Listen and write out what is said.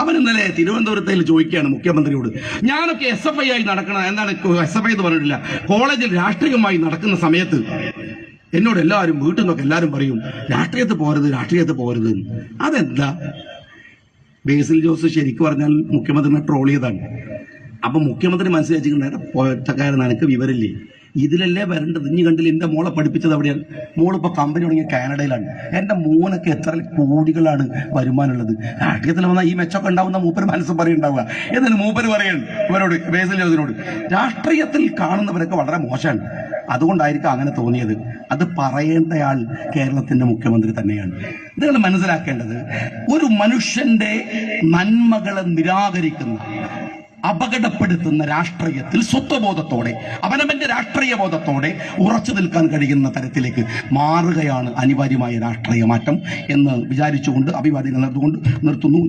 അവൻ ഇന്നലെ തിരുവനന്തപുരത്തിൽ ചോദിക്കുകയാണ് മുഖ്യമന്ത്രിയോട്, ഞാനൊക്കെ SFI ആയി നടക്കണം, എന്താണ് SFI എന്ന് പറഞ്ഞിട്ടില്ല, കോളേജിൽ രാഷ്ട്രീയമായി നടക്കുന്ന സമയത്ത് എന്നോട് എല്ലാവരും വീട്ടിൽ നിന്നൊക്കെ എല്ലാവരും പറയും രാഷ്ട്രീയത്തിൽ പോരുത്. അതെന്താ? ബേസിൽ ജോസ് ശരിക്കും പറഞ്ഞാൽ മുഖ്യമന്ത്രിനെ ട്രോൾ ചെയ്താണ്. അപ്പൊ മുഖ്യമന്ത്രി മനസ്സിലാക്കിയിട്ട് പോറ്റക്കാരൻ നിനക്ക് വിവരമില്ലേ, ഇതിലല്ലേ വരേണ്ടത്. ഇനി കണ്ടില്ല എന്റെ മോളെ പഠിപ്പിച്ചത് എവിടെയാണ്? മോളിപ്പോ കമ്പനി തുടങ്ങിയ കാനഡയിലാണ്. എന്റെ മോനൊക്കെ എത്ര കോടികളാണ് വരുമാനമുള്ളത്. രാഷ്ട്രീയത്തിൽ വന്നാൽ ഈ മെച്ചമൊക്കെ ഉണ്ടാവുന്ന മൂപ്പര് മനസ്സ് പറയുണ്ടാവുക. എന്നിട്ട് മൂപ്പര് പറയാണ് ഇവരോട്, ബേസിൽ ജോസിനോട്, രാഷ്ട്രീയത്തിൽ കാണുന്നവരൊക്കെ വളരെ മോശമാണ്, അതുകൊണ്ടായിരിക്കും അങ്ങനെ തോന്നിയത്. അത് പറയേണ്ടയാൾ കേരളത്തിന്റെ മുഖ്യമന്ത്രി തന്നെയാണ്. നിങ്ങൾ മനസ്സിലാക്കേണ്ടത്, ഒരു മനുഷ്യന്റെ നന്മകളെ നിരാകരിക്കുന്ന, അപകടപ്പെടുത്തുന്ന രാഷ്ട്രീയത്തിൽ സ്വത്വബോധത്തോടെ, അവനവന്റെ രാഷ്ട്രീയ ബോധത്തോടെ ഉറച്ചു നിൽക്കാൻ കഴിയുന്ന തരത്തിലേക്ക് മാറുകയാണ് അനിവാര്യമായ രാഷ്ട്രീയ മാറ്റം എന്ന് വിചാരിച്ചുകൊണ്ട് അഭിവാദ്യങ്ങൾ നിർത്തുന്നു.